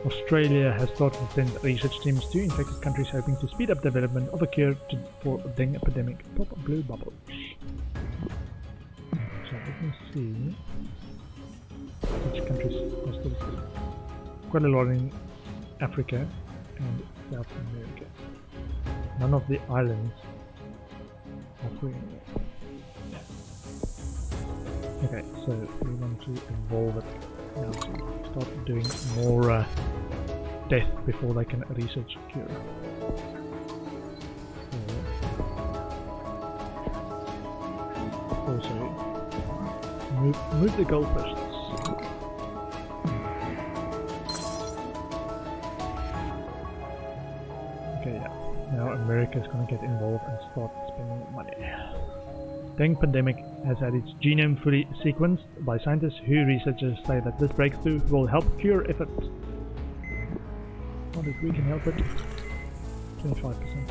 Australia has started to send research teams to infected countries hoping to speed up development of a cure for dengue epidemic. Pop blue bubbles. So let me see which countries are still free. Quite a lot in Africa and South America. None of the islands are free anymore. Okay, so we want to evolve it now to start doing more death before they can research cure. So, also, move the goalposts. Okay, yeah. Now America's gonna get involved and start spending money. Dengue pandemic has had its genome fully sequenced by scientists who researchers say that this breakthrough will help cure efforts. What if we can help it? 25%.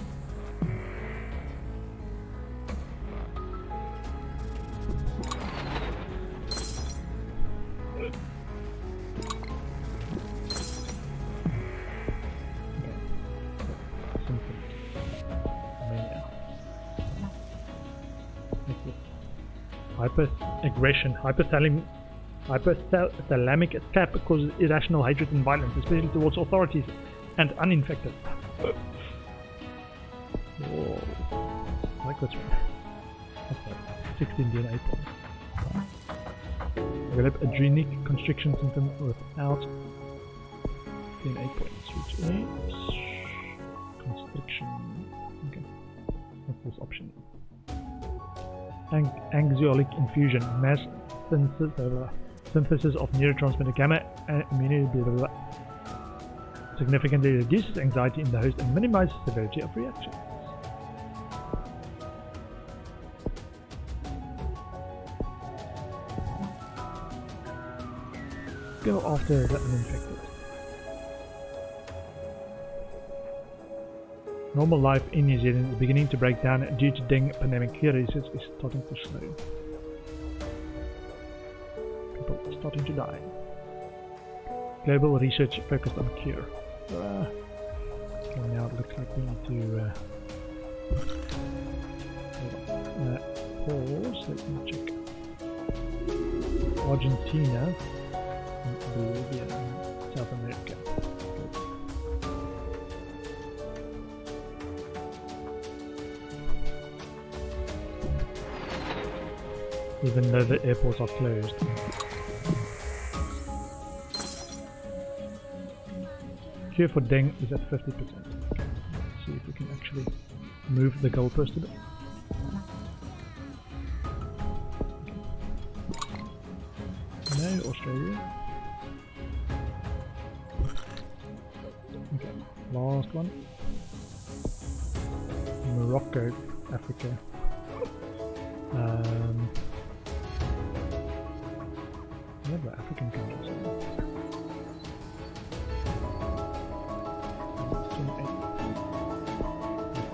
Hyperaggression, hypothalamic attack causes irrational hatred and violence, especially towards authorities and uninfected. Whoa. I like this one. That's like 16 DNA points. Develop adrenic constriction symptom without DNA points, which is constriction. Okay. What's this option? Anxiolytic infusion, mass synthesis of neurotransmitter gamma immunity significantly reduces anxiety in the host and minimizes severity of reactions. Go after the uninfected. Normal life in New Zealand is beginning to break down due to dengue pandemic. Cure research is starting to slow. People are starting to die. Global research focused on cure. Okay, now it looks like we need to pause. Let me check. Argentina and Bolivia and South America. Even though the airports are closed. Cure for dengue is at 50%. Okay, let's see if we can actually move the goalpost a bit. No, Australia. Okay, last one. Morocco, Africa. Yeah, the African countries.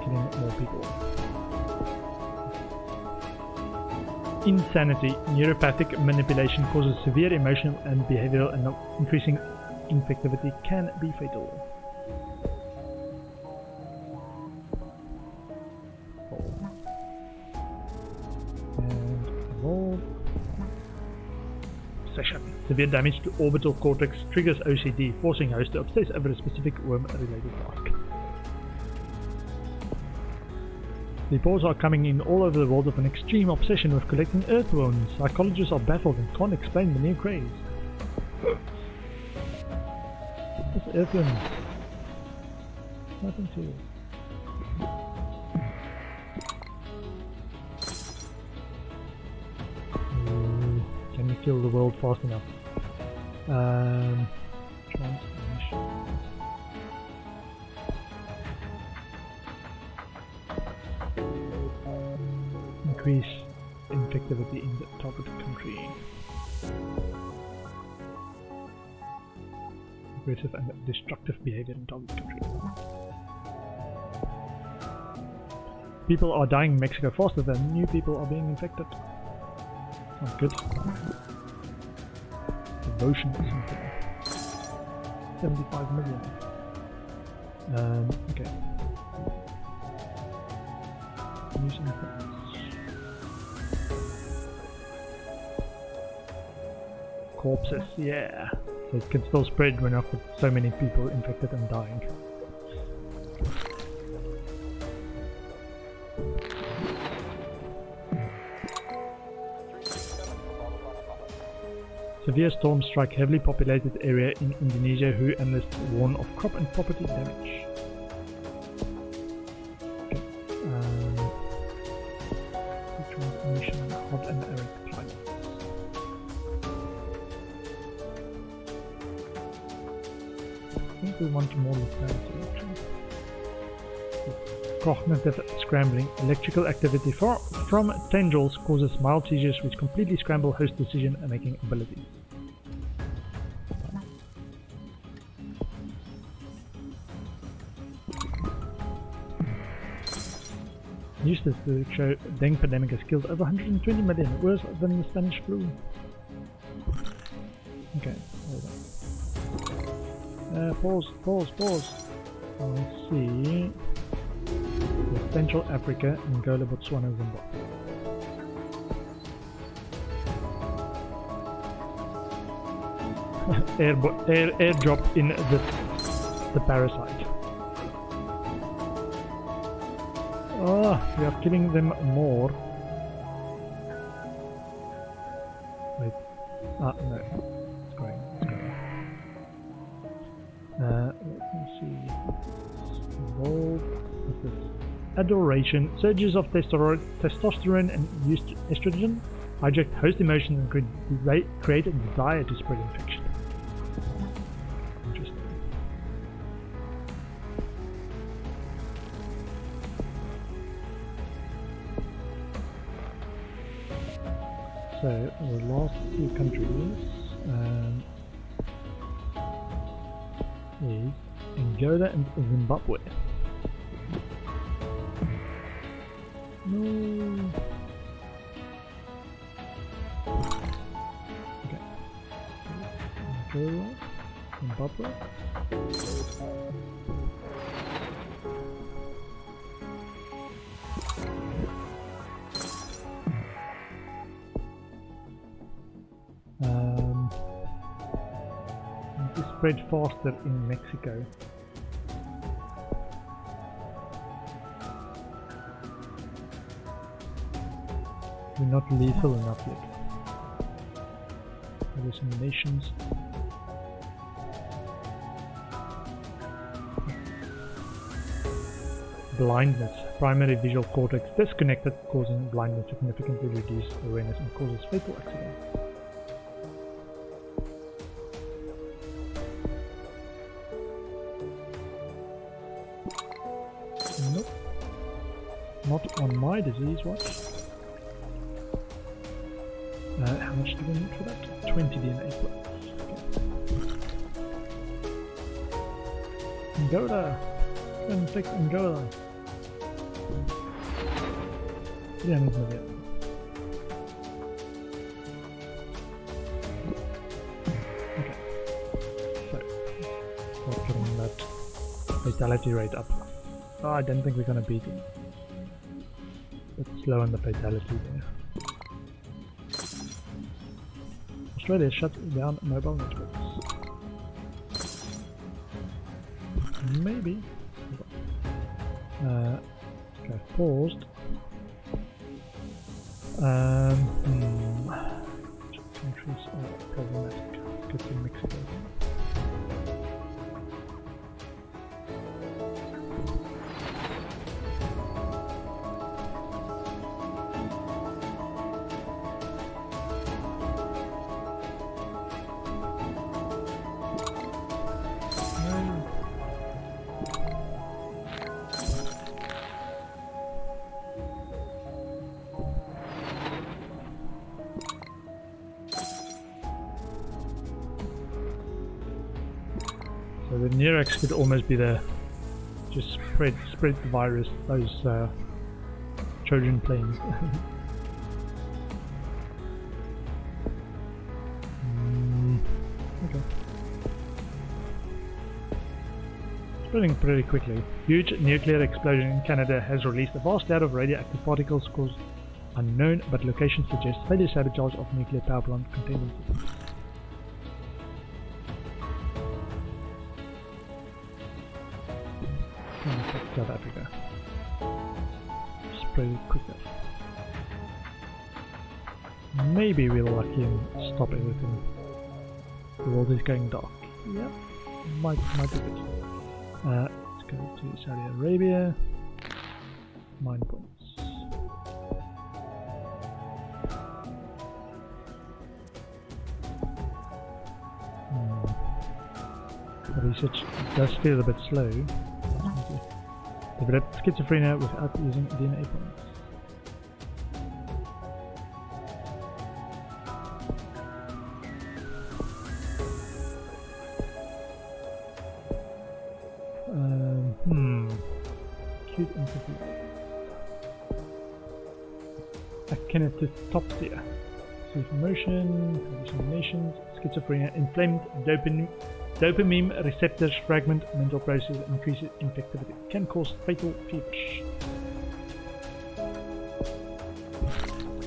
Killing more people. Insanity. Neuropathic manipulation causes severe emotional and behavioral and increasing infectivity can be fatal. And evolve. Session. Severe damage to orbital cortex triggers OCD, forcing host to obsess over a specific worm-related task. Reports are coming in all over the world of an extreme obsession with collecting earthworms. Psychologists are baffled and can't explain the new craze. What's earthworms? Nothing serious. Can we kill the world fast enough? Transmission. Increase infectivity in the target country. Aggressive and destructive behavior in target country. People are dying in Mexico faster than new people are being infected. Not good. Devotion is something. 75 million. Okay. Using corpses, yeah. So it can still spread when I've got so many people infected and dying. Severe storms strike heavily populated area in Indonesia. WHO analysts warn of crop and property damage. Okay. Transmission hot and arid climates. I think we want more lethality actually. Cognitive scrambling. Electrical activity from tendrils causes mild seizures which completely scramble host decision-making abilities. Useless to show dengue pandemic has killed over 120 million, worse than the Spanish flu. Okay, hold on. Pause. Let's see. Central Africa, Angola, Botswana, Zimbabwe. Airdrop in the parasite. Oh, we are killing them more. Wait. No. It's going. Let me see. Evolve. What's this? Adoration. Surges of testosterone and used estrogen hijack host emotions and create a desire to spread infection. Interesting. So the last two countries is Angola and Zimbabwe. No. Okay. Angola, Zimbabwe. It is spread faster in Mexico. We're not lethal enough yet. Hallucinations. Blindness. Primary visual cortex disconnected, causing blindness, significantly reduced awareness and causes fatal accidents. Nope. Not on my disease watch. How much do we need for that? 20 DNA points. Okay. Angola! Infect Angola! 300 million. Okay. So, start getting that fatality rate up. Oh, I don't think we're gonna beat it. Let's slow on the fatality there. Australia shut down mobile networks. Maybe. Okay, paused. Countries are problematic. Get to Mexico. So the Nerex could almost be the just spread the virus, those Trojan planes. Okay. spreading pretty quickly. Huge nuclear explosion in Canada has released a vast cloud of radioactive particles caused unknown, but location suggests failure sabotage of nuclear power plant containment systems. South Africa. Pretty quicker. Maybe we'll lucky and stop everything. The world is going dark. Yep, might be good. Let's go to Saudi Arabia. 9 points. The research does feel a bit slow. Develop schizophrenia without using DNA points. Acute encephalopathy. Akinetopsia. Cease motion, hallucinations, schizophrenia, inflamed dopamine receptors fragment mental process, increases infectivity, can cause fatal fevers.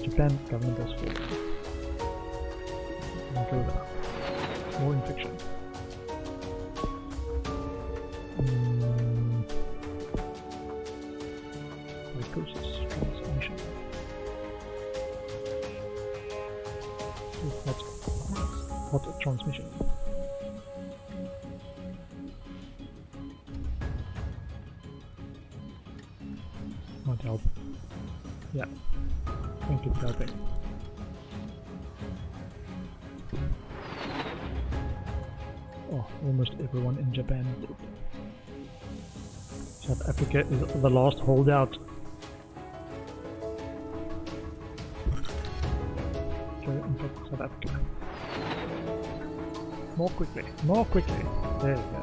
Japan government has fallen. Angola. More infection. Psychosis transmission. Hot transmission. Might help. Yeah, I think it's helping. Oh, almost everyone in Japan is dead. South Africa is the last holdout. Okay, infect South Africa. More quickly, more quickly. There we go.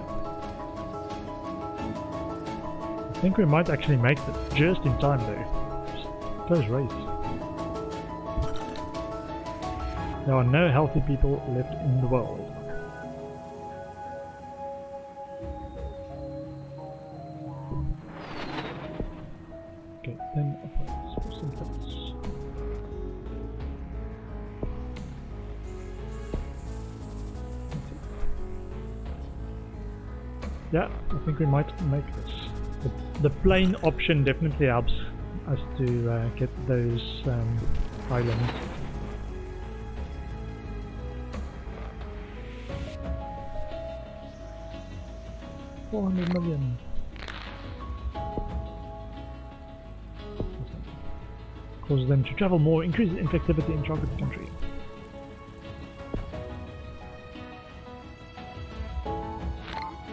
I think we might actually make it just in time though. Just close race. There are no healthy people left in the world. Okay, then upwards for symptoms. Yeah, I think we might make this. The plane option definitely helps us to get those islands. $400 million. Causes them to travel more, increases infectivity in target country.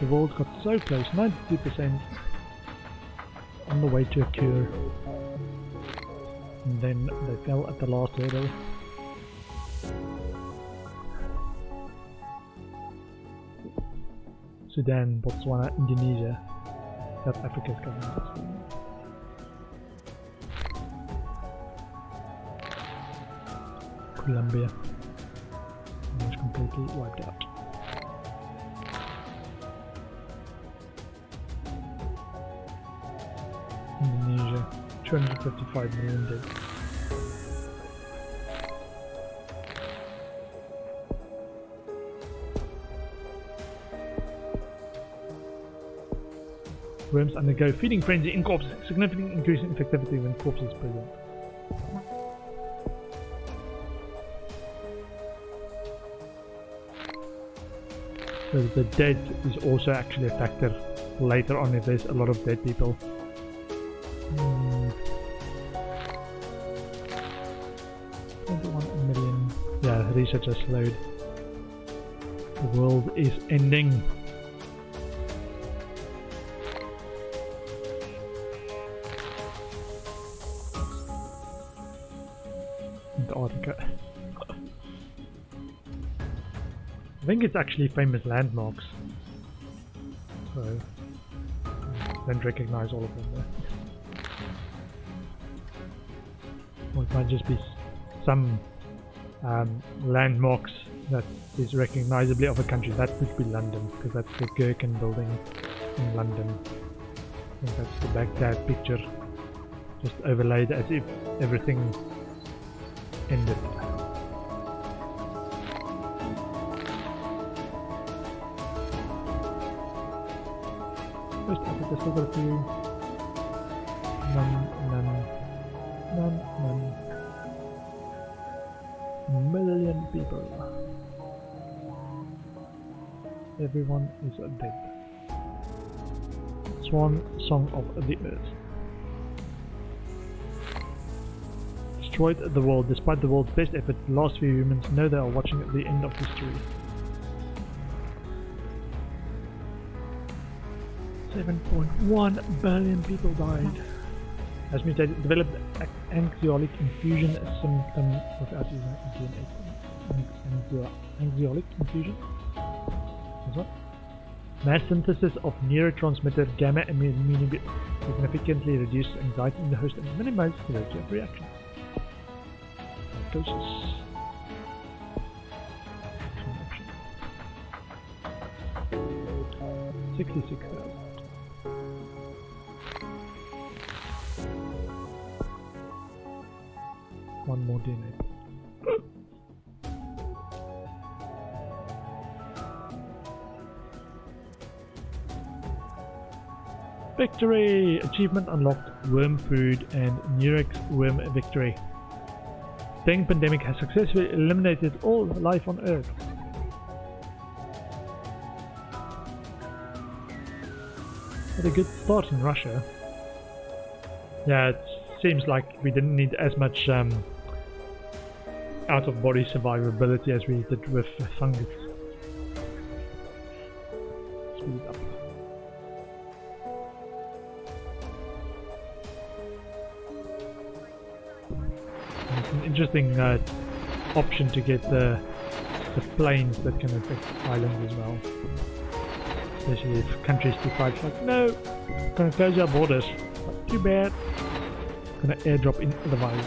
The world got so close, 92%. On the way to a cure, and then they fell at the last hurdle. Sudan, Botswana, Indonesia, South Africa's government. Colombia was completely wiped out. Indonesia, 255 million dead. Worms undergo feeding frenzy in corpses, significantly increasing infectivity when corpses present. So the dead is also actually a factor later on if there's a lot of dead people. 21 million. Yeah, research has slowed. The world is ending. Antarctica. I think it's actually famous landmarks. So don't recognize all of them there. Or it might just be some landmarks that is recognizably of a country. That would be London, because that's the Gherkin building in London. I think that's the Baghdad picture, just overlaid as if everything ended. West Africa still got a few. None. Million people. Everyone is dead. Swan Song of the Earth. Destroyed the world. Despite the world's best effort, the last few humans know they are watching the end of history. 7.1 billion people died. Has mutated, developed anxiolytic infusion symptom without using DNA. Anxiolytic infusion? What's that? Mass synthesis of neurotransmitter gamma aminobutyric significantly reduces anxiety in the host and minimizes severity of reactions. Psychosis. 66,000. One more DNA. Victory! Achievement unlocked. Worm food and Murex worm victory. Dengue pandemic has successfully eliminated all life on Earth. What a good start in Russia. Yeah, it seems like we didn't need as much out-of-body survivability as we did with fungus. Speed up. And it's an interesting option to get the planes that can affect islands as well. Especially if countries decide like, no, we're going to close our borders. But too bad. Gonna airdrop in the virus.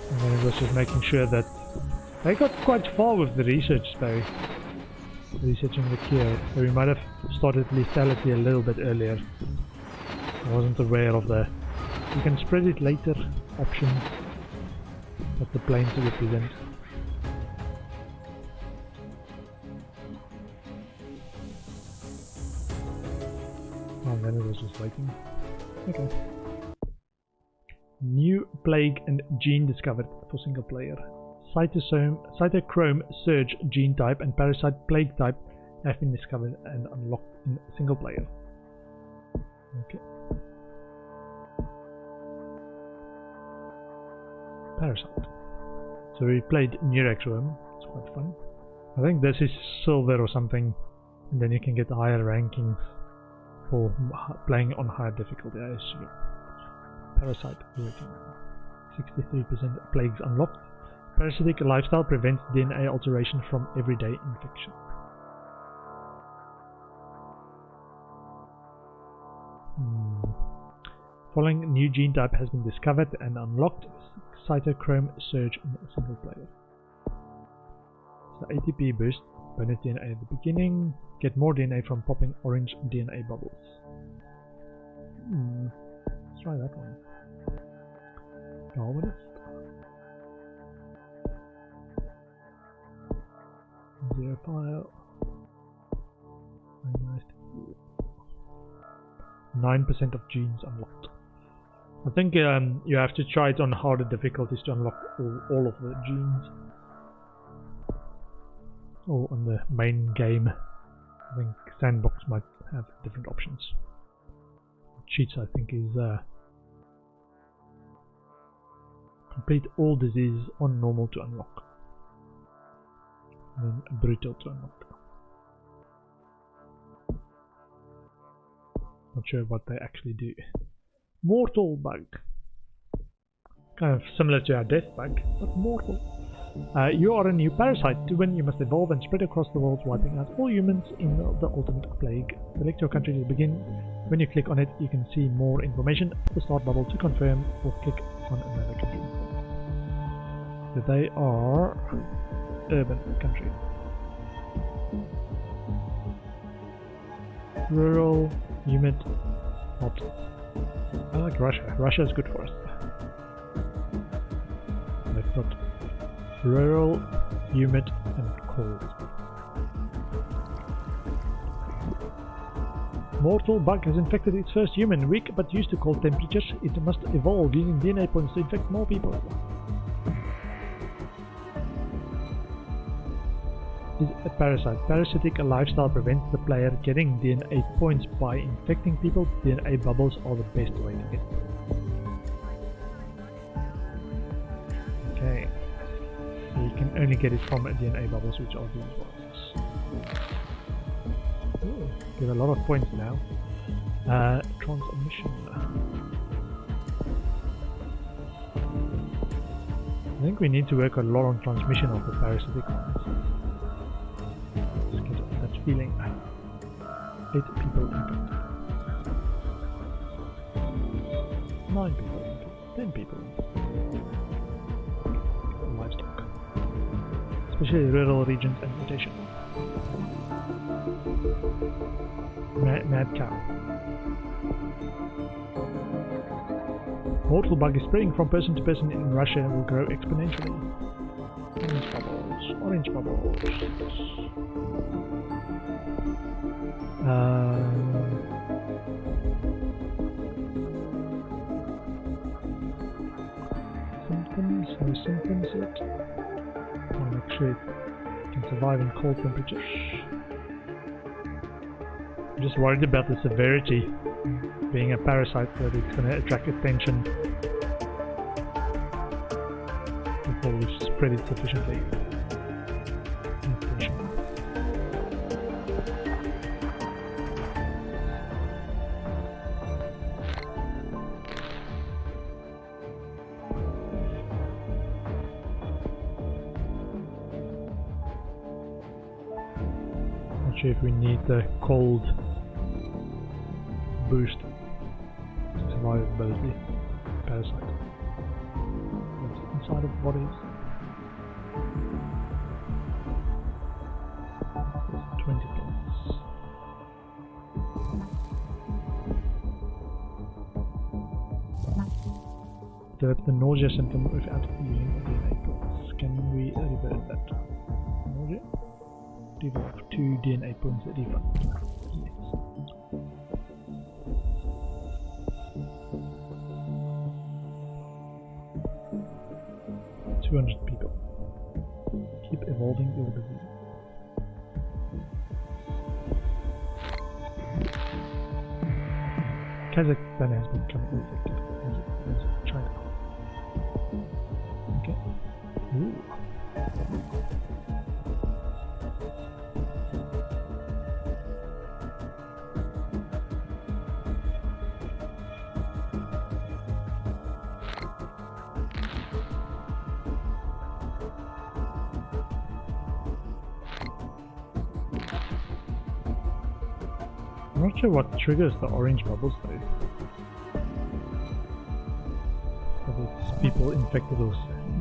And then it was just making sure that they got quite far with the research though. Researching the cure. So we might have started lethality a little bit earlier. I wasn't aware of the you can spread it later option that the planes represent. And then it was just waiting. Okay. New plague and gene discovered for single player. Cytochrome surge gene type and parasite plague type have been discovered and unlocked in single player. Okay. Parasite. So we played Murex worm. It's quite fun. I think this is silver or something, and then you can get higher rankings for playing on higher difficulty. I assume. Parasite working. 63% plagues unlocked. Parasitic lifestyle prevents DNA alteration from everyday infection. Following new gene type has been discovered and unlocked. Cytochrome surge in a single player. So ATP boost, bonus DNA at the beginning. Get more DNA from popping orange DNA bubbles. Let's try that one. Darwinist. Zero file. 9% of genes unlocked. I think you have to try it on harder difficulties to unlock all of the genes. Or on the main game. I think Sandbox might have different options. Cheats I think is complete all diseases on normal to unlock. And then brutal to unlock. Not sure what they actually do. Mortal bug. Kind of similar to our death bug, but mortal. You are a new parasite. To win, you must evolve and spread across the world, wiping out all humans in the ultimate plague. Select your country to begin When you click on it, you can see more information. The start bubble to confirm, or click on another country. So they are urban country. Rural, humid, hot. I like Russia. Russia is good for us. They've got rural, humid, and cold. Mortal bug has infected its first human. Weak but used to cold temperatures, it must evolve using DNA points to infect more people. Is a parasite. Parasitic lifestyle prevents the player getting DNA points by infecting people. DNA bubbles are the best way to get them. Okay. So you can only get it from DNA bubbles, which are these ones. Ooh, get a lot of points now. Transmission. I think we need to work a lot on transmission of the parasitic ones. Just get that feeling. 8 people infected. 9 people infected. 10 people infected. Livestock. Especially rural regions and mutation. Mad cow. Mortal bug is spreading from person to person in Russia and will grow exponentially. Orange bubbles. Orange bubbles. Symptoms. No symptoms yet. I want to make sure it can survive in cold temperatures. I'm just worried about the severity, being a parasite, that it's going to attract attention before we spread it sufficiently. Not sure if we need the cold boost survivability parasite. What's inside of bodies? 20 points. Develop the nausea symptom without using DNA points. Can we revert that? Nausea? Develop 2 DNA points at refund. Yes. 200 people. Keep evolving your disease. Kazakhstan has become infected. China. Okay. Ooh. I'm not sure what triggers the orange bubbles though. Whether it's people infected or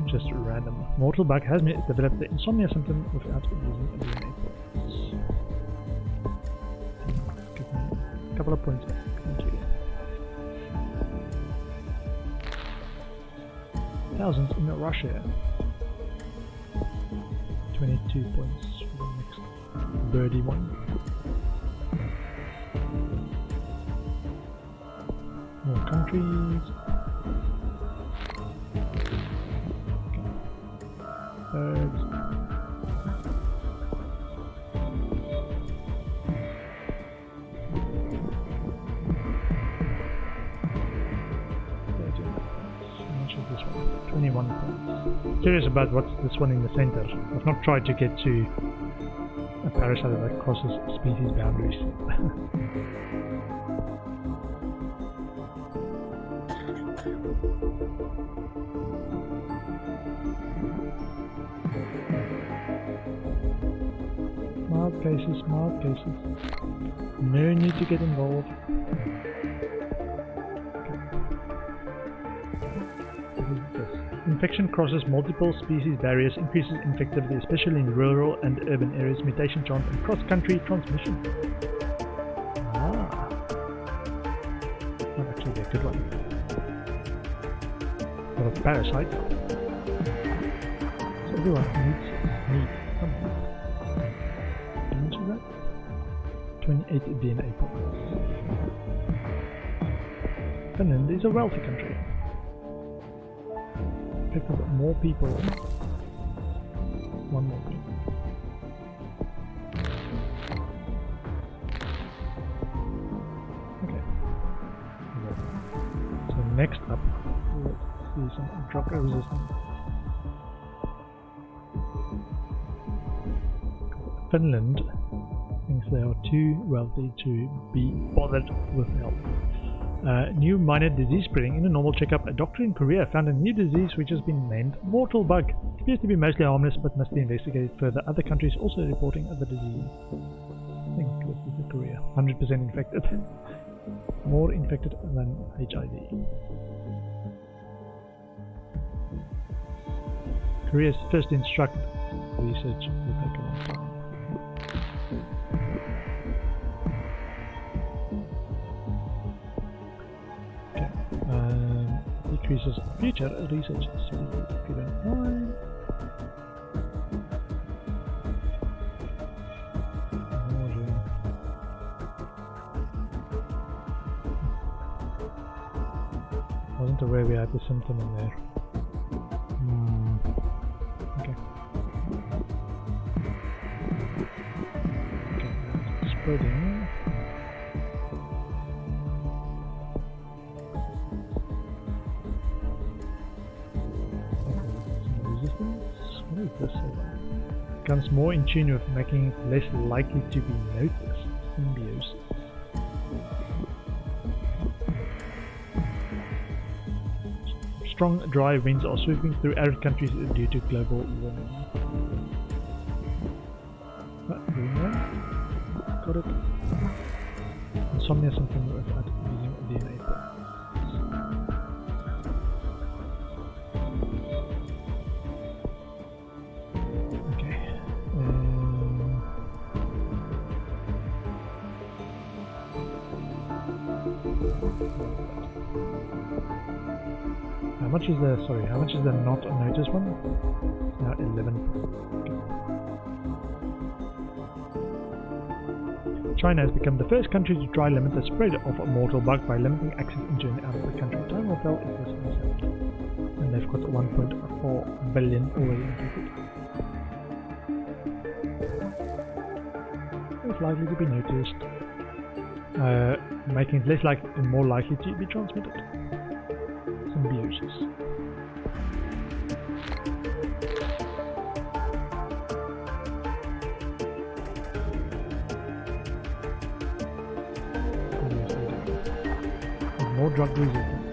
just random. Mortal bug has developed the insomnia symptom without using DNA points. Give me a couple of points back. Thank you. Thousands in Russia. 22 points for the next birdie one. More countries. Birds. How much is this one? 21 points. Curious about what's this one in the center. I've not tried to get to a parasite that crosses species boundaries. Mild cases, mild cases. No need to get involved. Infection crosses multiple species barriers, increases infectivity, especially in rural and urban areas. Mutation chance and cross-country transmission. Ah, might actually be a good one. A lot of parasites. So everyone needs something. How much is that? 28 DNA points. Finland is a wealthy country. Pick up more people. One more thing. Okay. So next up, let's see some drug resistance. Finland thinks they are too wealthy to be bothered with health. New minor disease spreading. In a normal checkup, a doctor in Korea found a new disease which has been named mortal bug. It appears to be mostly harmless but must be investigated further. Other countries also reporting other disease. I think this is Korea. 100% infected. More infected than HIV. Korea's first instruct research will take a long time. Decreases future research speed if you don't mind. Wasn't aware we had the symptom in there. Okay. Okay, spreading. Becomes more in tune with making it less likely to be noticed. Symbiosis. Strong dry winds are sweeping through arid countries due to global warming. Greenland. Got it. Insomnia symptom without using DNA points. How much is the not noticed one? Now 11. Okay. China has become the first country to try limit the spread of a mortal bug by limiting access into and out of the country. Time will tell if this is helped. And they've got 1.4 billion already infected. It's likely to be noticed, making it less likely and more likely to be transmitted. Symbiosis. More drug resistance.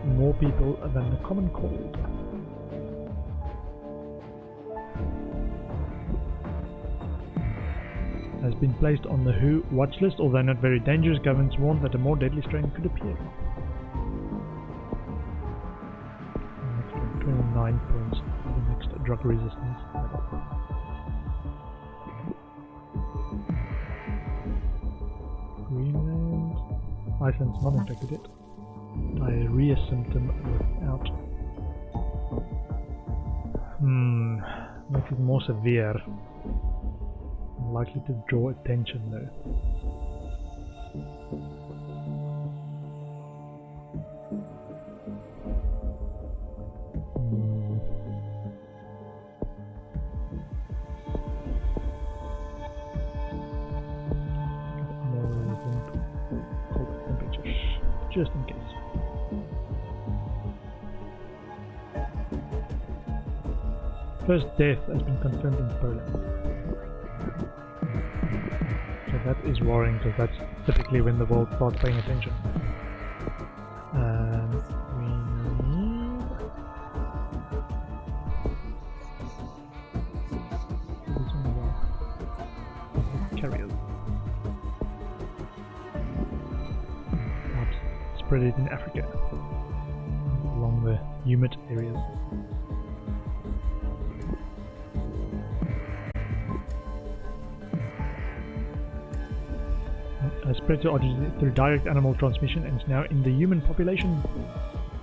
More people than the common cold. Has been placed on the WHO watch list, although not very dangerous. Governments warned that a more deadly strain could appear. 29 points for the next drug resistance level. Greenland. Iceland's not infected yet. Diarrhea symptom without. Makes it more severe. Likely to draw attention though. Cold temperatures, just in case. First death has been confirmed in Poland. That is worrying because that's typically when the world starts paying attention. And we need spread it in Africa, along the humid areas. Spread to Argentina through direct animal transmission and is now in the human population.